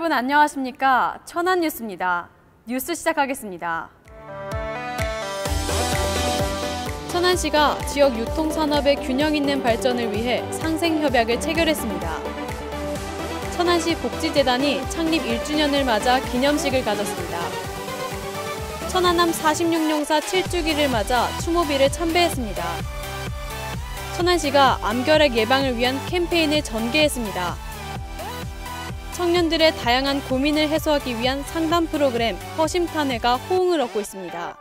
여러분 안녕하십니까? 천안뉴스입니다. 뉴스 시작하겠습니다. 천안시가 지역 유통산업의 균형 있는 발전을 위해 상생협약을 체결했습니다. 천안시 복지재단이 창립 1주년을 맞아 기념식을 가졌습니다. 천안암 46용사 7주기를 맞아 추모비를 참배했습니다. 천안시가 암결핵 예방을 위한 캠페인을 전개했습니다. 청년들의 다양한 고민을 해소하기 위한 상담 프로그램 허심탄회가 호응을 얻고 있습니다.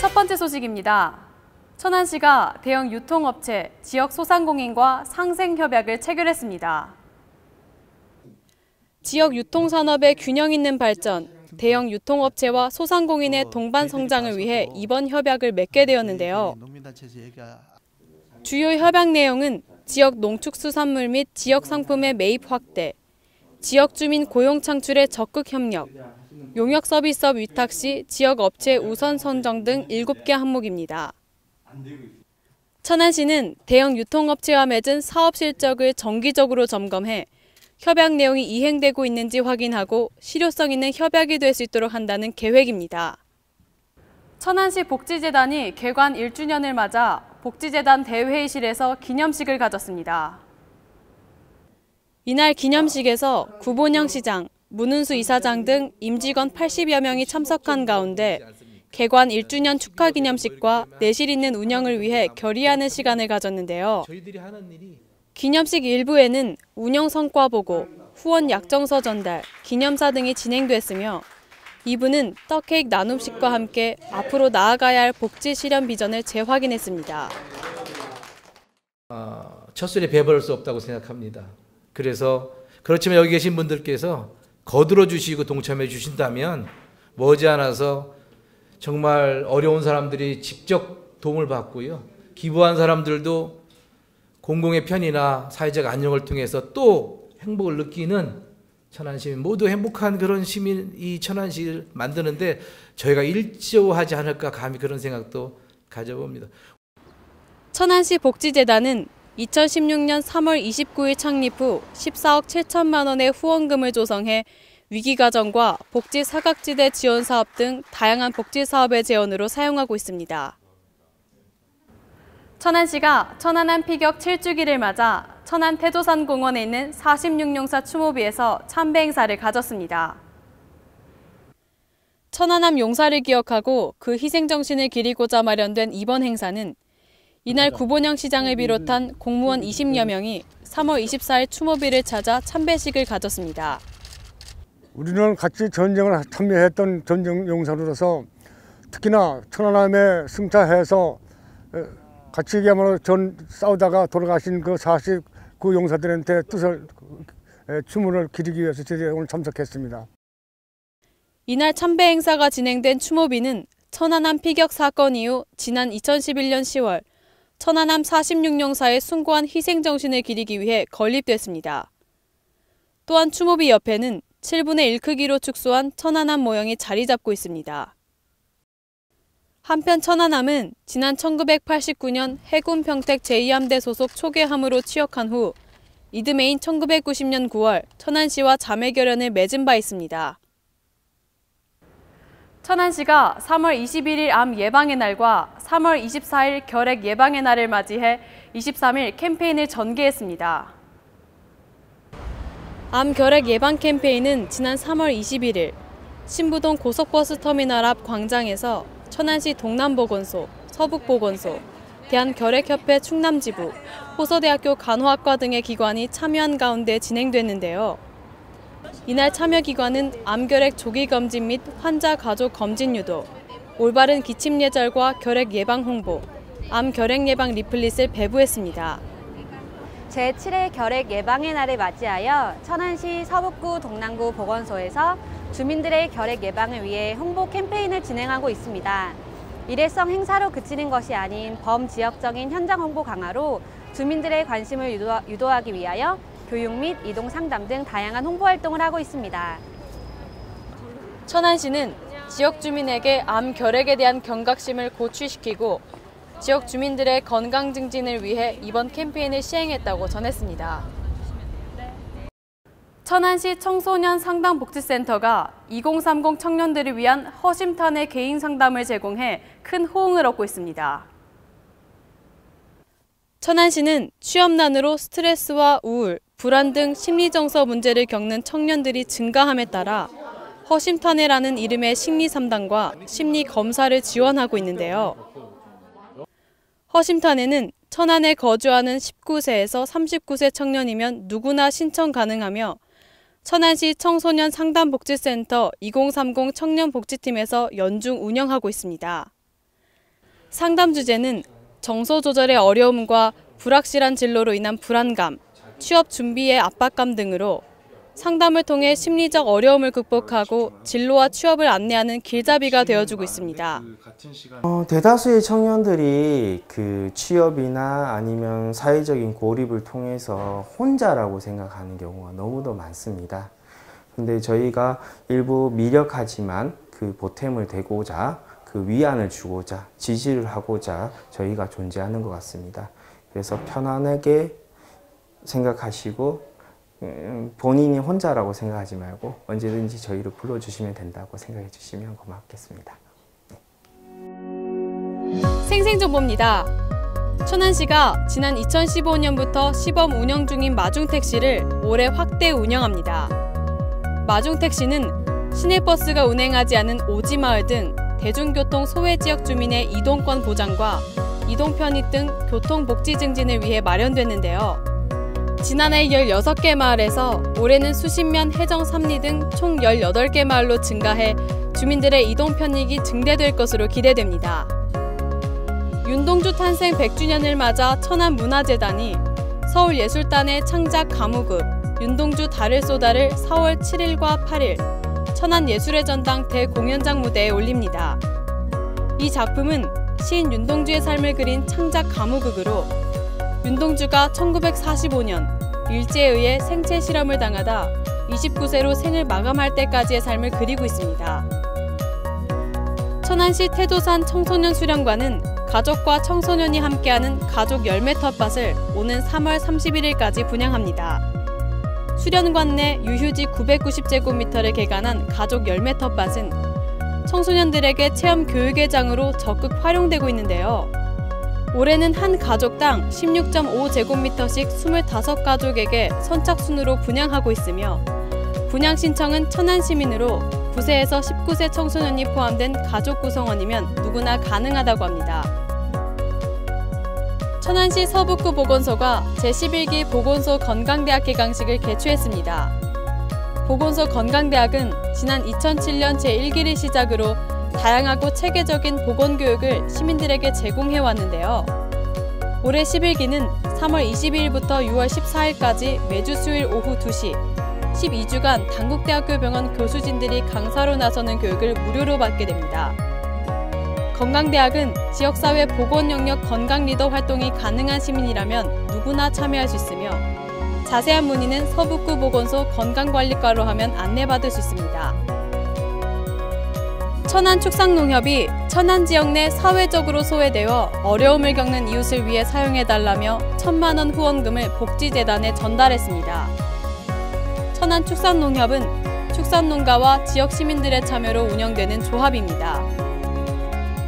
첫 번째 소식입니다. 천안시가 대형 유통업체, 지역 소상공인과 상생협약을 체결했습니다. 지역 유통산업의 균형 있는 발전, 대형 유통업체와 소상공인의 동반 성장을 위해 이번 협약을 맺게 되었는데요. 주요 협약 내용은 지역 농축수산물 및 지역 상품의 매입 확대, 지역 주민 고용 창출에 적극 협력, 용역 서비스업 위탁 시 지역 업체 우선 선정 등 7개 항목입니다. 천안시는 대형 유통업체와 맺은 사업 실적을 정기적으로 점검해 협약 내용이 이행되고 있는지 확인하고 실효성 있는 협약이 될 수 있도록 한다는 계획입니다. 천안시 복지재단이 개관 1주년을 맞아 복지재단 대회의실에서 기념식을 가졌습니다. 이날 기념식에서 구본영 시장, 문은수 이사장 등 임직원 80여 명이 참석한 가운데 개관 1주년 축하 기념식과 내실 있는 운영을 위해 결의하는 시간을 가졌는데요. 기념식 1부에는 운영 성과 보고, 후원 약정서 전달, 기념사 등이 진행됐으며 2부는 떡케이크 나눔식과 함께 앞으로 나아가야 할 복지 실현 비전을 재확인했습니다. 첫술에 배부를 수 없다고 생각합니다. 그렇지만 여기 계신 분들께서 거들어 주시고 동참해 주신다면 머지않아서 정말 어려운 사람들이 직접 도움을 받고요. 기부한 사람들도 공공의 편의나 사회적 안녕을 통해서 또 행복을 느끼는 천안시민 모두 행복한 그런 시민 이 천안시를 만드는데 저희가 일조하지 않을까 감히 그런 생각도 가져봅니다. 천안시 복지재단은 2016년 3월 29일 창립 후 14억 7천만 원의 후원금을 조성해 위기가정과 복지 사각지대 지원 사업 등 다양한 복지 사업의 재원으로 사용하고 있습니다. 천안시가 천안암 피격 7주기를 맞아 천안 태조산 공원에 있는 46용사 추모비에서 참배 행사를 가졌습니다. 천안암 용사를 기억하고 그 희생정신을 기리고자 마련된 이번 행사는 이날 구본영 시장을 비롯한 공무원 20여 명이 3월 24일 추모비를 찾아 참배식을 가졌습니다. 우리는 같이 전쟁을 참여했던 전쟁용사로서 특히나 천안함에 승차해서 같이 얘기하면 싸우다가 돌아가신 그 49용사들한테 뜻을 추모를 기리기 위해서 저희 오늘 참석했습니다. 이날 참배 행사가 진행된 추모비는 천안함 피격 사건 이후 지난 2011년 10월 천안함 46용사의 숭고한 희생정신을 기리기 위해 건립됐습니다. 또한 추모비 옆에는 7분의 1 크기로 축소한 천안함 모형이 자리 잡고 있습니다. 한편 천안함은 지난 1989년 해군 평택 제2함대 소속 초계함으로 취역한 후 이듬해인 1990년 9월 천안시와 자매결연을 맺은 바 있습니다. 천안시가 3월 21일 암 예방의 날과 3월 24일 결핵 예방의 날을 맞이해 23일 캠페인을 전개했습니다. 암 결핵 예방 캠페인은 지난 3월 21일 신부동 고속버스터미널 앞 광장에서 천안시 동남보건소, 서북보건소, 대한결핵협회 충남지부, 호서대학교 간호학과 등의 기관이 참여한 가운데 진행됐는데요. 이날 참여기관은 암결핵 조기검진 및 환자 가족 검진 유도, 올바른 기침 예절과 결핵 예방 홍보, 암 결핵 예방 리플릿을 배부했습니다. 제7회 결핵 예방의 날을 맞이하여 천안시 서북구 동남구 보건소에서 주민들의 결핵 예방을 위해 홍보 캠페인을 진행하고 있습니다. 일회성 행사로 그치는 것이 아닌 범지역적인 현장 홍보 강화로 주민들의 관심을 유도하기 위하여 교육 및 이동 상담 등 다양한 홍보 활동을 하고 있습니다. 천안시는 지역 주민에게 암 결핵에 대한 경각심을 고취시키고 지역 주민들의 건강 증진을 위해 이번 캠페인을 시행했다고 전했습니다. 천안시 청소년 상담복지센터가 2030 청년들을 위한 허심탄회 개인 상담을 제공해 큰 호응을 얻고 있습니다. 천안시는 취업난으로 스트레스와 우울, 불안 등 심리정서 문제를 겪는 청년들이 증가함에 따라 허심탄회라는 이름의 심리상담과 심리검사를 지원하고 있는데요. 허심탄회는 천안에 거주하는 19세에서 39세 청년이면 누구나 신청 가능하며 천안시 청소년 상담복지센터 2030 청년복지팀에서 연중 운영하고 있습니다. 상담 주제는 정서 조절의 어려움과 불확실한 진로로 인한 불안감, 취업 준비의 압박감 등으로 상담을 통해 심리적 어려움을 극복하고 진로와 취업을 안내하는 길잡이가 되어주고 있습니다. 대다수의 청년들이 그 취업이나 아니면 사회적인 고립을 통해서 혼자라고 생각하는 경우가 너무도 많습니다. 근데 저희가 일부 미력하지만 그 보탬을 되고자 그 위안을 주고자 지지를 하고자 저희가 존재하는 것 같습니다. 그래서 편안하게 생각하시고 본인이 혼자라고 생각하지 말고 언제든지 저희를 불러주시면 된다고 생각해 주시면 고맙겠습니다. 생생정보입니다. 천안시가 지난 2015년부터 시범 운영 중인 마중택시를 올해 확대 운영합니다. 마중택시는 시내버스가 운행하지 않은 오지마을 등 대중교통 소외지역 주민의 이동권 보장과 이동 편익 등 교통복지 증진을 위해 마련됐는데요. 지난해 16개 마을에서 올해는 수십면 해정 3리 등 총 18개 마을로 증가해 주민들의 이동 편익이 증대될 것으로 기대됩니다. 윤동주 탄생 100주년을 맞아 천안문화재단이 서울예술단의 창작 가무극 윤동주 달을 쏘다를 4월 7일과 8일 천안예술의 전당 대공연장 무대에 올립니다. 이 작품은 시인 윤동주의 삶을 그린 창작 가무극으로 윤동주가 1945년 일제에 의해 생체 실험을 당하다 29세로 생을 마감할 때까지의 삶을 그리고 있습니다. 천안시 태도산 청소년 수련관은 가족과 청소년이 함께하는 가족 열매 텃밭을 오는 3월 31일까지 분양합니다. 수련관 내 유휴지 990제곱미터를 개간한 가족 열매 텃밭은 청소년들에게 체험 교육의 장으로 적극 활용되고 있는데요. 올해는 한 가족당 16.5제곱미터씩 25가족에게 선착순으로 분양하고 있으며 분양 신청은 천안시민으로 9세에서 19세 청소년이 포함된 가족 구성원이면 누구나 가능하다고 합니다. 천안시 서북구 보건소가 제11기 보건소 건강대학 개강식을 개최했습니다. 보건소 건강대학은 지난 2007년 제1기를 시작으로 다양하고 체계적인 보건교육을 시민들에게 제공해왔는데요. 올해 11기는 3월 22일부터 6월 14일까지 매주 수요일 오후 2시, 12주간 단국대학교 병원 교수진들이 강사로 나서는 교육을 무료로 받게 됩니다. 건강대학은 지역사회 보건영역 건강리더 활동이 가능한 시민이라면 누구나 참여할 수 있으며 자세한 문의는 서북구 보건소 건강관리과로 하면 안내받을 수 있습니다. 천안축산농협이 천안 지역 내 사회적으로 소외되어 어려움을 겪는 이웃을 위해 사용해달라며 1,000만원 후원금을 복지재단에 전달했습니다. 천안축산농협은 축산농가와 지역 시민들의 참여로 운영되는 조합입니다.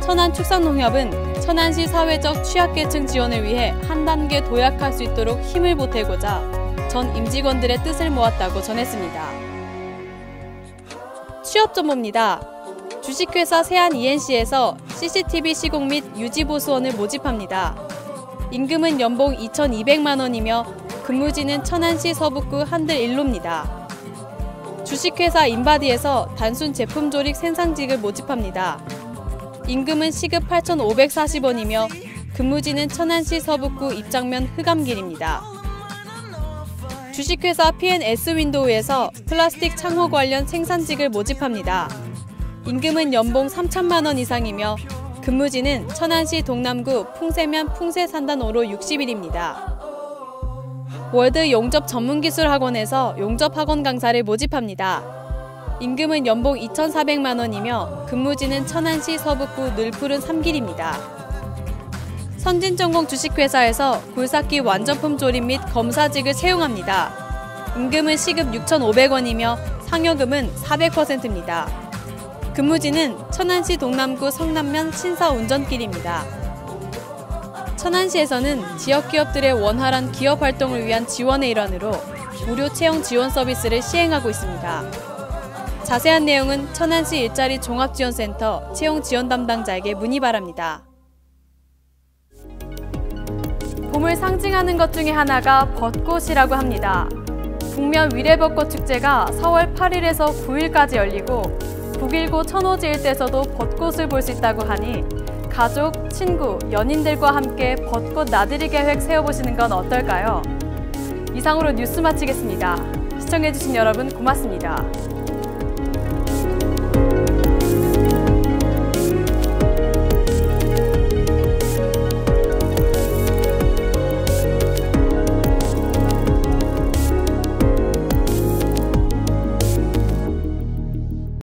천안축산농협은 천안시 사회적 취약계층 지원을 위해 한 단계 도약할 수 있도록 힘을 보태고자 전 임직원들의 뜻을 모았다고 전했습니다. 취업 정보입니다. 주식회사 세안 ENC에서 CCTV 시공 및 유지보수원을 모집합니다. 임금은 연봉 2,200만 원이며 근무지는 천안시 서북구 한들 1로입니다. 주식회사 인바디에서 단순 제품 조립 생산직을 모집합니다. 임금은 시급 8,540원이며 근무지는 천안시 서북구 입장면 흑암길입니다. 주식회사 P&S 윈도우에서 플라스틱 창호 관련 생산직을 모집합니다. 임금은 연봉 3,000만 원 이상이며 근무지는 천안시 동남구 풍세면 풍세산단 5로 60일입니다. 월드 용접전문기술학원에서 용접학원 강사를 모집합니다. 임금은 연봉 2,400만 원이며 근무지는 천안시 서북구 늘푸른 3길입니다. 선진전공 주식회사에서 굴삭기 완전품 조립 및 검사직을 채용합니다. 임금은 시급 6,500원이며 상여금은 400%입니다. 근무지는 천안시 동남구 성남면 신사 운전길입니다. 천안시에서는 지역 기업들의 원활한 기업 활동을 위한 지원의 일환으로 무료 채용 지원 서비스를 시행하고 있습니다. 자세한 내용은 천안시 일자리 종합지원센터 채용 지원 담당자에게 문의 바랍니다. 봄을 상징하는 것 중에 하나가 벚꽃이라고 합니다. 북면 위례벚꽃 축제가 4월 8일에서 9일까지 열리고 북일고 천오지 일대에서도 벚꽃을 볼 수 있다고 하니 가족, 친구, 연인들과 함께 벚꽃 나들이 계획 세워보시는 건 어떨까요? 이상으로 뉴스 마치겠습니다. 시청해주신 여러분 고맙습니다.